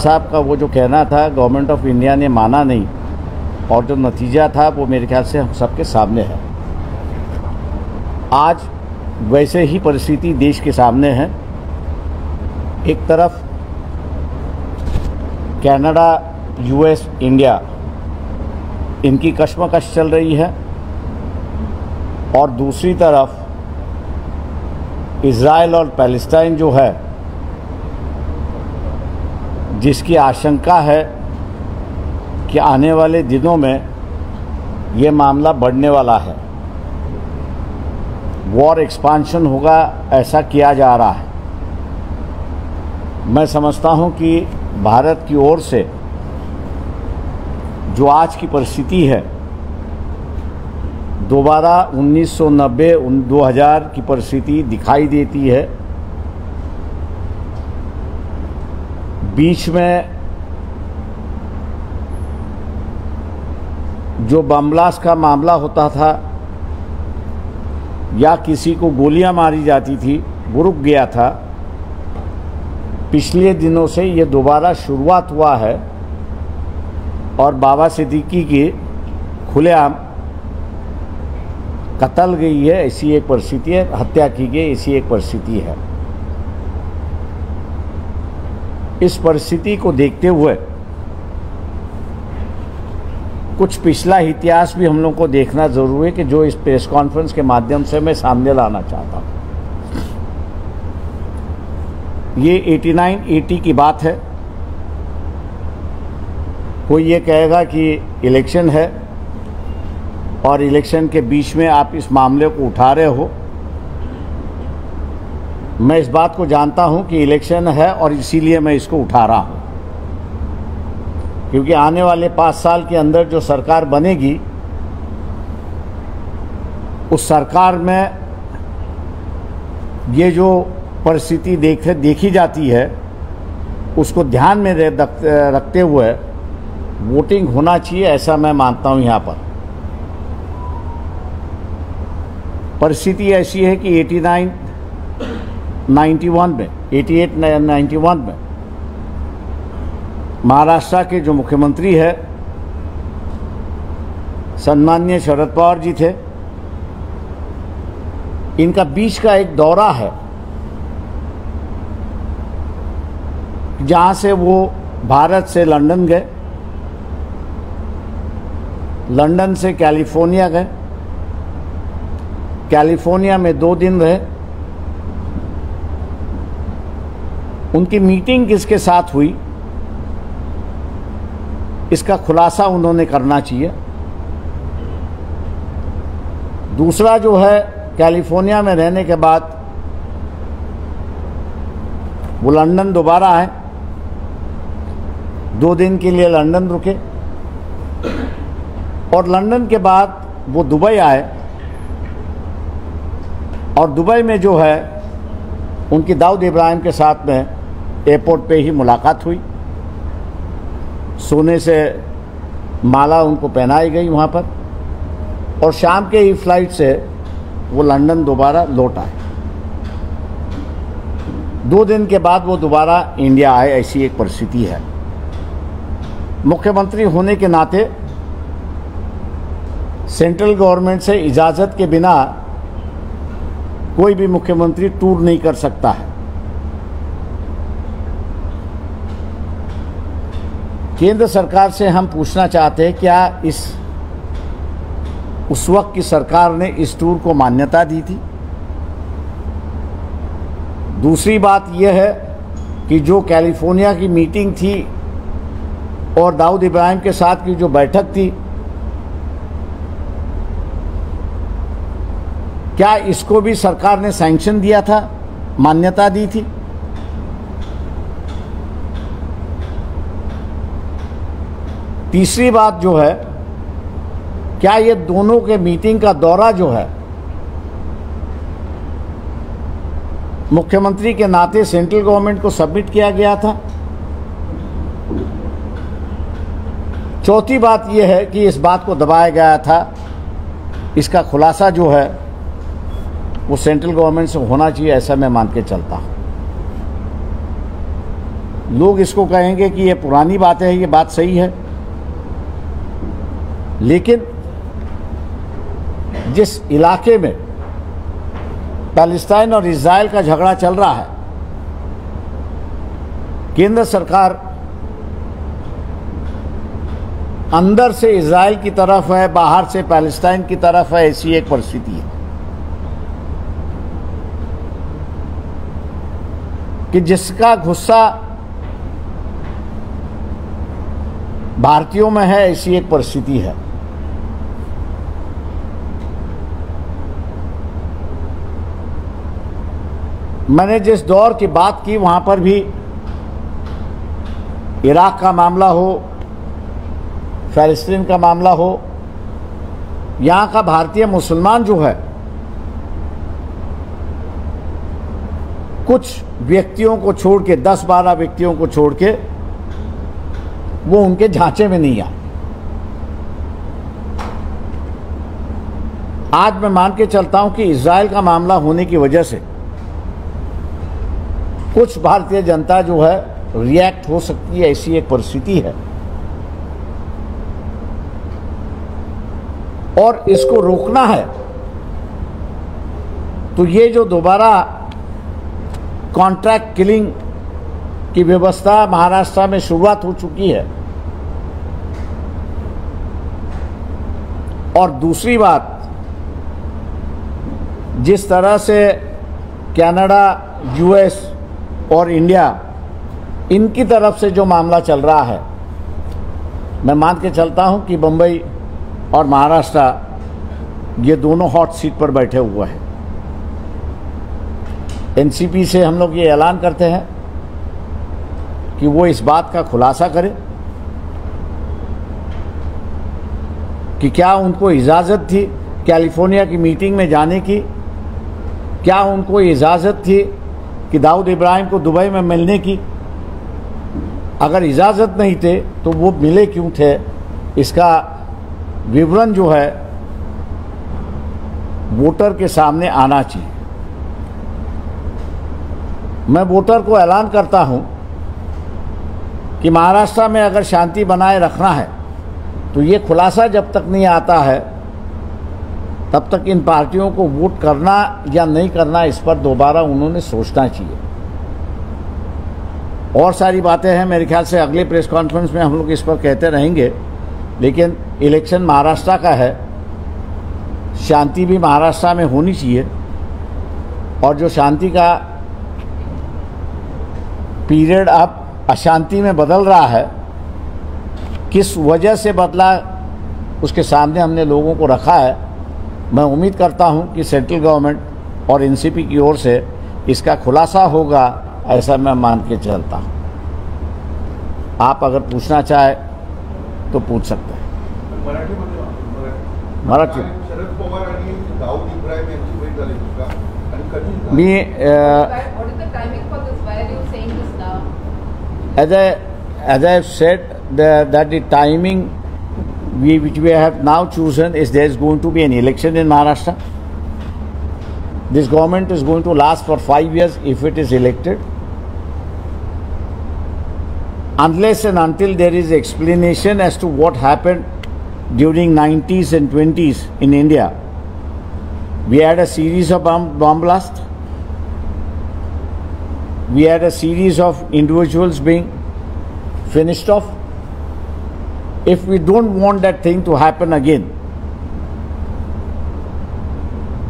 साहब का वो जो कहना था गवर्नमेंट ऑफ इंडिया ने माना नहीं, और जो नतीजा था वो मेरे ख्याल से हम सबके सामने है। आज वैसे ही परिस्थिति देश के सामने है। एक तरफ कनाडा, यूएस, इंडिया, इनकी कशमकश चल रही है, और दूसरी तरफ इज़राइल और पैलेस्टाइन जो है, जिसकी आशंका है कि आने वाले दिनों में ये मामला बढ़ने वाला है, वॉर एक्सपांशन होगा, ऐसा किया जा रहा है। मैं समझता हूं कि भारत की ओर से जो आज की परिस्थिति है, दोबारा 1990-2000 की परिस्थिति दिखाई देती है। बीच में जो बम ब्लास्ट का मामला होता था या किसी को गोलियां मारी जाती थी, वो रुक गया था। पिछले दिनों से ये दोबारा शुरुआत हुआ है, और बाबा सिद्दीकी की खुलेआम कत्ल गई है, ऐसी एक परिस्थिति है, हत्या की गई, ऐसी एक परिस्थिति है। इस परिस्थिति को देखते हुए कुछ पिछला इतिहास भी हम लोग को देखना जरूरी है, कि जो इस प्रेस कॉन्फ्रेंस के माध्यम से मैं सामने लाना चाहता हूँ। ये 89-80 की बात है। कोई ये कहेगा कि इलेक्शन है और इलेक्शन के बीच में आप इस मामले को उठा रहे हो। मैं इस बात को जानता हूं कि इलेक्शन है और इसीलिए मैं इसको उठा रहा हूं, क्योंकि आने वाले 5 साल के अंदर जो सरकार बनेगी, उस सरकार में ये जो परिस्थिति देखी जाती है, उसको ध्यान में रखते हुए वोटिंग होना चाहिए, ऐसा मैं मानता हूं। यहाँ पर परिस्थिति ऐसी है कि 88-91 में महाराष्ट्र के जो मुख्यमंत्री है, सम्माननीय शरद पवार जी थे। इनका बीच का एक दौरा है, जहां से वो भारत से लंदन गए, लंदन से कैलिफोर्निया गए, कैलिफोर्निया में 2 दिन रहे। उनकी मीटिंग किसके साथ हुई, इसका खुलासा उन्होंने करना चाहिए। दूसरा जो है, कैलिफोर्निया में रहने के बाद वो लंदन दोबारा आए, 2 दिन के लिए लंदन रुके, और लंदन के बाद वो दुबई आए, और दुबई में जो है उनकी दाऊद इब्राहिम के साथ में एयरपोर्ट पे ही मुलाकात हुई। सोने से माला उनको पहनाई गई वहाँ पर, और शाम के ही फ्लाइट से वो लंदन दोबारा लौट आए। 2 दिन के बाद वो दोबारा इंडिया आए, ऐसी एक परिस्थिति है। मुख्यमंत्री होने के नाते सेंट्रल गवर्नमेंट से इजाज़त के बिना कोई भी मुख्यमंत्री टूर नहीं कर सकता है। केंद्र सरकार से हम पूछना चाहते हैं, क्या उस वक्त की सरकार ने इस टूर को मान्यता दी थी? दूसरी बात यह है कि जो कैलिफोर्निया की मीटिंग थी और दाऊद इब्राहिम के साथ की जो बैठक थी, क्या इसको भी सरकार ने सैंक्शन दिया था, मान्यता दी थी? तीसरी बात जो है, क्या ये दोनों के मीटिंग का दौरा जो है मुख्यमंत्री के नाते सेंट्रल गवर्नमेंट को सबमिट किया गया था? चौथी बात यह है कि इस बात को दबाया गया था, इसका खुलासा जो है वो सेंट्रल गवर्नमेंट से होना चाहिए, ऐसा मैं मान के चलता हूं। लोग इसको कहेंगे कि ये पुरानी बात है, ये बात सही है, लेकिन जिस इलाके में पैलेस्टाइन और इजराइल का झगड़ा चल रहा है, केंद्र सरकार अंदर से इजराइल की तरफ है, बाहर से पैलेस्टाइन की तरफ है, ऐसी एक परिस्थिति है कि जिसका गुस्सा भारतीयों में है, ऐसी एक परिस्थिति है। मैंने जिस दौर की बात की वहां पर भी इराक का मामला हो, फ़लस्तीन का मामला हो, यहाँ का भारतीय मुसलमान जो है कुछ व्यक्तियों को छोड़ के, 10-12 व्यक्तियों को छोड़ के, वो उनके झांचे में नहीं आए। आज मैं मान के चलता हूं कि इजराइल का मामला होने की वजह से कुछ भारतीय जनता जो है रिएक्ट हो सकती है, ऐसी एक परिस्थिति है। और इसको रोकना है तो ये जो दोबारा कॉन्ट्रैक्ट किलिंग की व्यवस्था महाराष्ट्र में शुरुआत हो चुकी है। और दूसरी बात, जिस तरह से कनाडा, यूएस और इंडिया, इनकी तरफ से जो मामला चल रहा है, मैं मान के चलता हूं कि बंबई और महाराष्ट्र ये दोनों हॉट सीट पर बैठे हुए हैं। एनसीपी से हम लोग ये ऐलान करते हैं कि वो इस बात का खुलासा करे कि क्या उनको इजाज़त थी कैलिफोर्निया की मीटिंग में जाने की, क्या उनको इजाज़त थी कि दाऊद इब्राहिम को दुबई में मिलने की। अगर इजाज़त नहीं थे तो वो मिले क्यों थे, इसका विवरण जो है वोटर के सामने आना चाहिए। मैं वोटर को ऐलान करता हूं कि महाराष्ट्र में अगर शांति बनाए रखना है तो ये खुलासा जब तक नहीं आता है तब तक इन पार्टियों को वोट करना या नहीं करना, इस पर दोबारा उन्होंने सोचना चाहिए। और सारी बातें हैं, मेरे ख्याल से अगले प्रेस कॉन्फ्रेंस में हम लोग इस पर कहते रहेंगे, लेकिन इलेक्शन महाराष्ट्र का है, शांति भी महाराष्ट्र में होनी चाहिए। और जो शांति का पीरियड अब अशांति में बदल रहा है, किस वजह से बदला, उसके सामने हमने लोगों को रखा है। मैं उम्मीद करता हूं कि सेंट्रल गवर्नमेंट और एनसीपी की ओर से इसका खुलासा होगा, ऐसा मैं मान के चलता हूं। आप अगर पूछना चाहे तो पूछ सकते हैं। मराठी शरद पवार आणि दाऊद इब्राहिम यांची भेट झाली का आणि कधी? मी What is the timing for this? Why are you saying this now? as I have said that the timing which we have now chosen is there is going to be an election in Maharashtra. This government is going to last for 5 years if it is elected. Unless and until there is explanation as to what happened during 90s and 20s in India. We had a series of bomb blasts. We had a series of individuals being finished off. If we don't want that thing to happen again,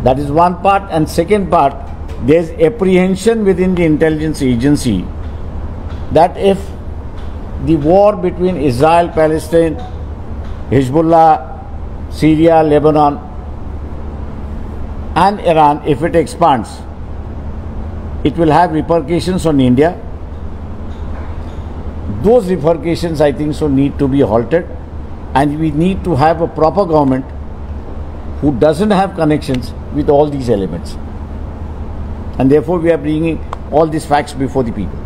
that is one part. And second part, there is apprehension within the intelligence agency that if the war between Israel, Palestine, Hezbollah, Syria, Lebanon and Iran, if it expands, it will have repercussions on India. Those repercussions, I think so, need to be halted, and we need to have a proper government who doesn't have connections with all these elements. And therefore we are bringing all these facts before the people.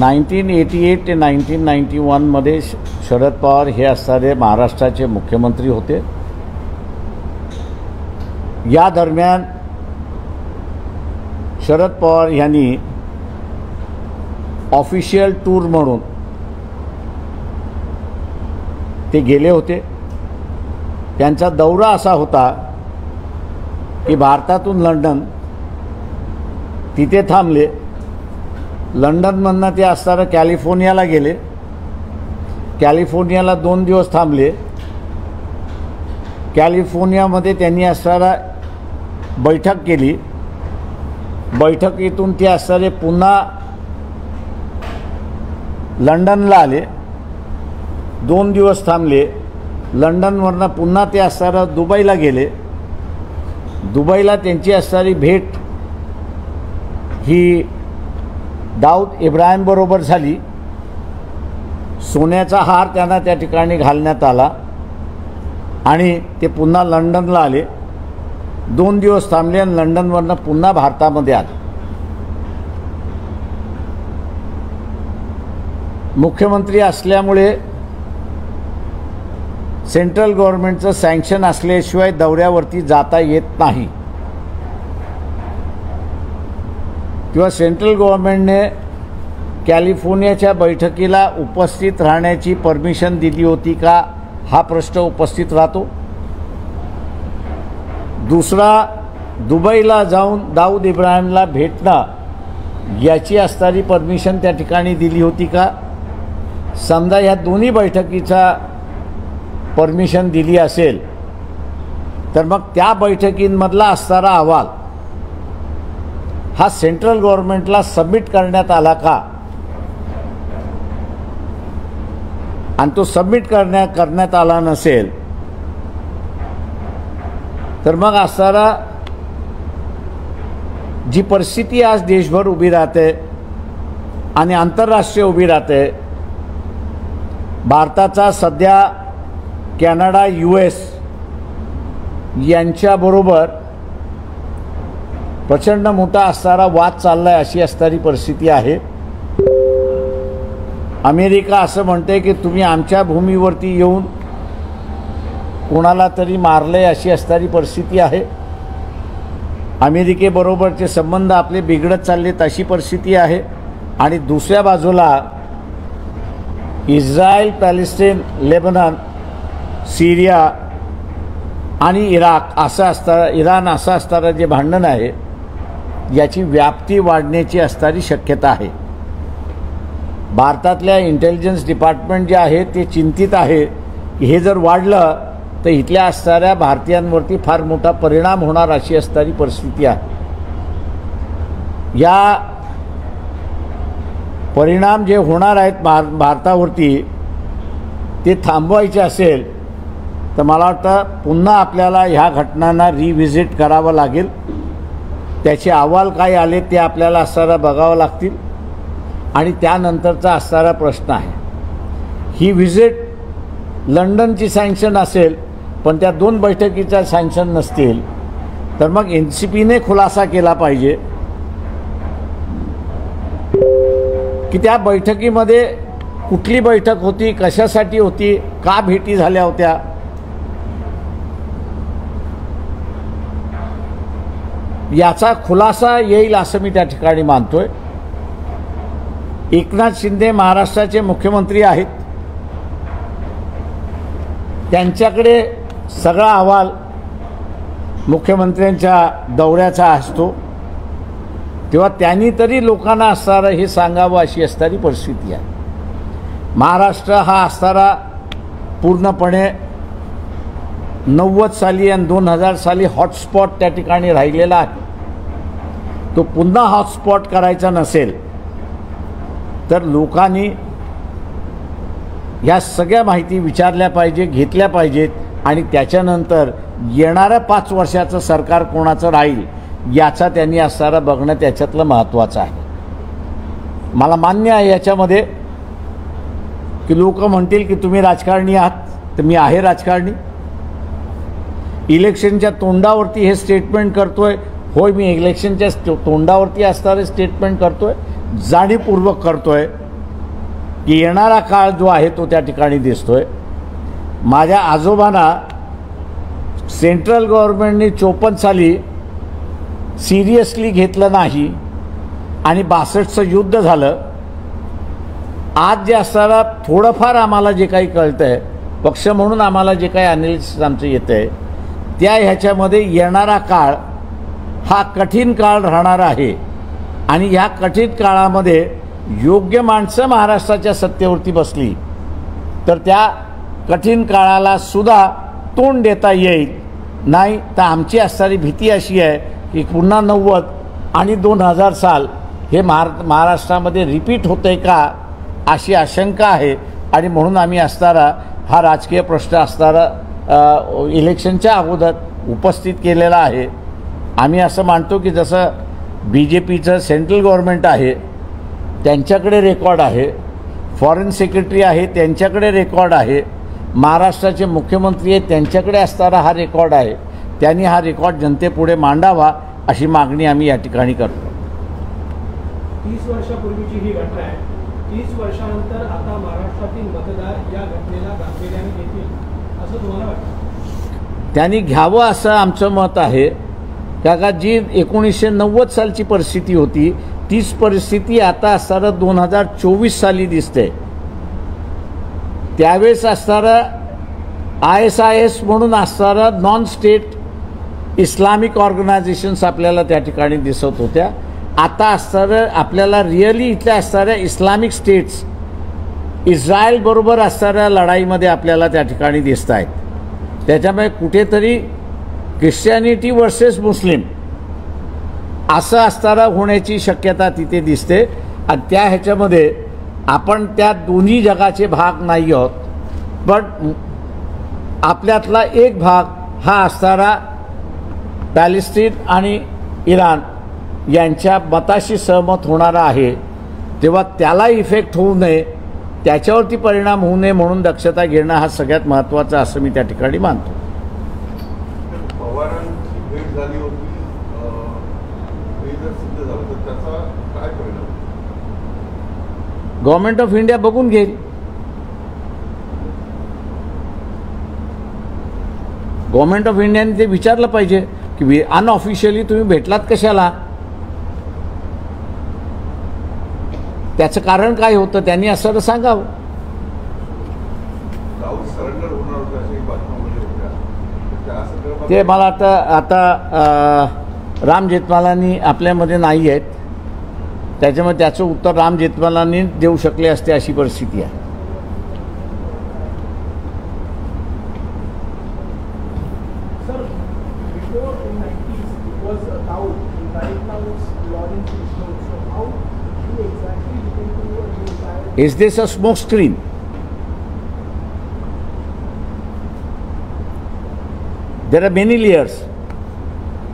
1988 ते 1991 मध्ये शरद पवार हे असणारे महाराष्ट्राचे मुख्यमंत्री होते. या दरम्यान शरद पवार यांनी ऑफिशियल टूर म्हणून ते गेले होते. त्यांचा दौरा असा होता की भारतातून लंडन, तिथे थांबले. लंडनमधनं ते असणारं कॅलिफोर्नियाला गेले. कॅलिफोर्नियाला 2 दिवस थांबले. कॅलिफोर्नियामध्ये त्यांनी असणारा बैठक केली. बैठकीतून ते असणारे पुन्हा लंडनला आले. 2 दिवस थांबले. लंडनवरनं पुन्हा ते असणारं दुबईला गेले. दुबईला त्यांची असणारी भेट ही दाऊद इब्राहिम बरोबर झाली. सोन्याचा हार त्यांना त्या ठिकाणी घालण्यात आला आणि ते पुन्हा लंडनला आले. 2 दिवस थांबले आणि लंडनवरनं पुन्हा भारतामध्ये आले. मुख्यमंत्री असल्यामुळे सेंट्रल गव्हर्नमेंटचं सँक्शन असल्याशिवाय दौऱ्यावरती जाता येत नाही किंवा सेंट्रल गव्हर्नमेंटने कॅलिफोर्नियाच्या बैठकीला उपस्थित राहण्याची परमिशन दिली होती का, हा प्रश्न उपस्थित राहतो. दुसरा, दुबईला जाऊन दाऊद इब्राहिमला भेटणं याची असणारी परमिशन त्या ठिकाणी दिली होती का. समजा ह्या दोन्ही बैठकीचा परमिशन दिली असेल तर मग त्या बैठकींमधला असणारा अहवाल हा सेंट्रल गव्हर्नमेंटला सबमिट करण्यात आला का, आणि तो सबमिट करण्यात आला नसेल तर मग असणारा जी परिस्थिती आज देशभर उभी राहते आणि आंतरराष्ट्रीय उभी राहते, भारताचा सध्या कॅनडा, US यांच्याबरोबर प्रचंड मोठा असणारा वाद चाललाय, अशी असणारी परिस्थिती आहे. अमेरिका असं म्हणते की तुम्ही आमच्या भूमीवरती येऊन कोणाला तरी मारले, अशी असणारी परिस्थिती आहे. अमेरिकेबरोबरचे संबंध आपले बिघडत चाललेत, अशी परिस्थिती आहे. आणि दुसऱ्या बाजूला इस्रायल, पॅलेस्टाईन, लेबनन, सीरिया आणि इराक असं असणारं, इराण असं असणारं जे भांडण आहे याची व्याप्ती वाढण्याची असणारी शक्यता आहे. भारतातल्या इंटेलिजन्स डिपार्टमेंट जे आहे ते चिंतित आहे की हे जर वाढलं तर इथल्या असणाऱ्या भारतीयांवरती फार मोठा परिणाम होणार, अशी असणारी परिस्थिती आहे. या परिणाम जे होणार आहेत भारतावरती ते थांबवायचे असेल तर मला वाटतं पुन्हा आपल्याला ह्या घटनांना रिव्हिजिट करावं लागेल. त्याचे अहवाल काय आले ते आपल्याला असणारा बघावं लागतील आणि त्यानंतरचा असणारा प्रश्न आहे. ही व्हिजिट लंडनची सँक्शन असेल पण त्या 2 बैठकीच्या सँक्शन नसतील तर मग NCPने खुलासा केला पाहिजे की त्या बैठकीमध्ये कुठली बैठक होती, कशासाठी होती, का भेटी झाल्या होत्या. याचा खुलासा येईल असं मी त्या ठिकाणी मानतोय. एकनाथ शिंदे महाराष्ट्राचे मुख्यमंत्री आहेत. त्यांच्याकडे सगळा अहवाल मुख्यमंत्र्यांच्या दौऱ्याचा असतो, तेव्हा त्यांनी तरी लोकांना असणारं हे सांगावं, अशी असणारी परिस्थिती आहे. महाराष्ट्र हा असणारा पूर्णपणे 90 साली आणि 2000 साली हॉटस्पॉट त्या ठिकाणी राहिलेला आहे. तो पुन्हा हॉटस्पॉट करायचा नसेल तर लोकांनी या सगळ्या माहिती विचारल्या पाहिजे, घेतल्या पाहिजेत आणि त्याच्यानंतर येणाऱ्या 5 वर्षाचं सरकार कोणाचं राहील याचा त्यांनी असणारा बघणं त्याच्यातलं महत्त्वाचं आहे. मला मान्य आहे याच्यामध्ये की लोक म्हणतील की तुम्ही राजकारणी आहात, तर मी आहे राजकारणी. इलेक्शनच्या तोंडावरती हे स्टेटमेंट करतोय. होय, मी इलेक्शनच्या तोंडावरती असणारे स्टेटमेंट करतोय, जाणीवपूर्वक करतोय. की येणारा काळ जो आहे तो त्या ठिकाणी दिसतोय. माझ्या आजोबांना सेंट्रल गव्हर्नमेंटने 54 साली सिरियसली घेतलं नाही आणि 62चं युद्ध झालं. आज जे असताना थोडंफार आम्हाला जे काही कळतं आहे, पक्ष म्हणून आम्हाला जे काही अनालिसिस आमचं येतं आहे, त्या ह्याच्यामध्ये येणारा काळ हा कठीण काळ राहणार आहे आणि ह्या कठीण काळामध्ये योग्य माणसं महाराष्ट्राच्या सत्तेवरती बसली तर त्या कठीण काळाला सुद्धा तोंड देता येईल. नाही तर आमची असणारी भीती अशी आहे की पुन्हा 90 आणि 2000 साल हे महाराष्ट्रामध्ये रिपीट होतंय का अशी आशंका आहे. आणि म्हणून आम्ही असणारा हा राजकीय प्रश्न असणारा इलेक्शनच्या अगोदर उपस्थित केलेला आहे. आम्ही असं मानतो की जसं BJPचं सेंट्रल गव्हर्नमेंट आहे त्यांच्याकडे रेकॉर्ड आहे, फॉरेन सेक्रेटरी आहे त्यांच्याकडे रेकॉर्ड आहे, महाराष्ट्राचे मुख्यमंत्री आहेत त्यांच्याकडे असणारा हा रेकॉर्ड आहे. त्यांनी हा रेकॉर्ड जनतेपुढे मांडावा अशी मागणी आम्ही या ठिकाणी करतो. 30 वर्षापूर्वीची ही घटना आहे. 30 वर्षानंतर आता महाराष्ट्रातील मतदार या घटनेला गांभीर्याने घेतील असं तुम्हाला वाटतं? त्यांनी घ्यावं असं आमचं मत आहे. का जी 1990 सालची परिस्थिती होती तीच परिस्थिती आता असणारं 2024 साली दिसते. त्यावेळेस असणारं ISIS म्हणून असणारं नॉन स्टेट इस्लामिक ऑर्गनायझेशन्स आपल्याला त्या ठिकाणी दिसत होत्या. आता असणारं आपल्याला रिअली इथल्या असणाऱ्या इस्लामिक स्टेट्स इस्रायलबरोबर असणाऱ्या लढाईमध्ये आपल्याला त्या ठिकाणी दिसत आहेत. त्याच्यामुळे कुठेतरी ख्रिश्चॅनिटी वर्सेस मुस्लिम असं असणारं होण्याची शक्यता तिथे दिसते. आणि त्या ह्याच्यामध्ये आपण त्या दोन्ही जगाचे भाग नाही आहोत, पण आपल्यातला एक भाग हा असणारा पॅलेस्टीन आणि इराण यांच्या मताशी सहमत होणारा आहे. तेव्हा त्याला इफेक्ट होऊ नये, त्याच्यावरती परिणाम होऊ नये म्हणून दक्षता घेणं हा सगळ्यात महत्त्वाचा असं मी त्या ठिकाणी मानतो. पवारांची भेट झाली होती, हे जर सिद्ध झालं तर त्याचा काय परिणाम? गव्हर्नमेंट ऑफ इंडिया बघून घेईल. गव्हर्नमेंट ऑफ इंडियाने ते विचारलं पाहिजे की अनऑफिशियली तुम्ही भेटलात कशाला, त्याचं कारण काय होतं त्यांनी असं सांगावं. राऊत सरेंडर होणार होतं अशी बातम्या होत्या, त्या संदर्भात ते मला आता राम जेठमलानी आपल्यामध्ये नाही आहेत, त्याच्यामुळे त्याचं उत्तर राम जेठमलानी देऊ शकले असते अशी परिस्थिती आहे. Sir, before in 90s it was Dawood, right now it's Lawrence Vishnu. So how you exactly look into the entire? Is this a smoke screen? There are many layers.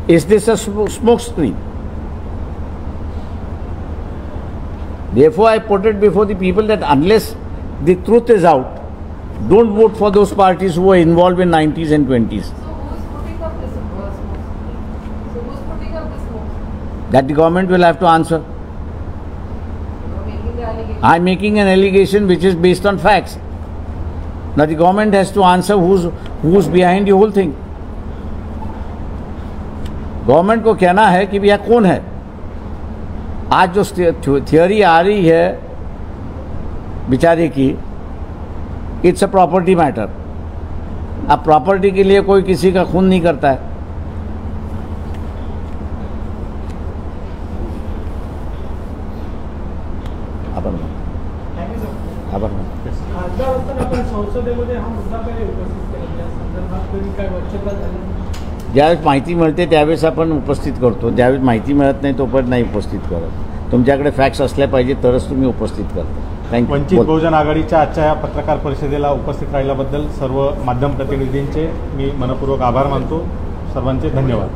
Is this a smoke screen? Therefore, I put it before the people that unless the truth is out, don't vote for those parties who were involved in 90s and 20s. So who's putting up this smoke screen? So who's putting up this smoke screen? That the government will have to answer. You're making the allegation. I'm making an allegation which is based on facts. Now the government has to answer who's behind the whole thing. Government को कहना है कि भैया कौन है. आज जो theory आ रही है बेचारे की, इट्स अ प्रॉपर्टी मैटर. अब प्रॉपर्टी के लिए कोई किसी का खून नहीं करता है. खासदार असताना आपण संसदेमध्ये हा मुद्दा काय उपस्थित केला, या संदर्भात तरी काय वक्तव्य झालं? ज्यावेळेस माहिती मिळते त्यावेळेस आपण उपस्थित करतो, ज्यावेळेस माहिती मिळत नाही तोपर्यंत नाही उपस्थित करत. तुमच्याकडे फॅक्ट्स असल्या पाहिजे तरच तुम्ही उपस्थित करता. थँक्यू. वंचित बहुजन आघाडीच्या आजच्या या पत्रकार परिषदेला उपस्थित राहिल्याबद्दल सर्व माध्यम प्रतिनिधींचे मी मनपूर्वक आभार मानतो. सर्वांचे धन्यवाद.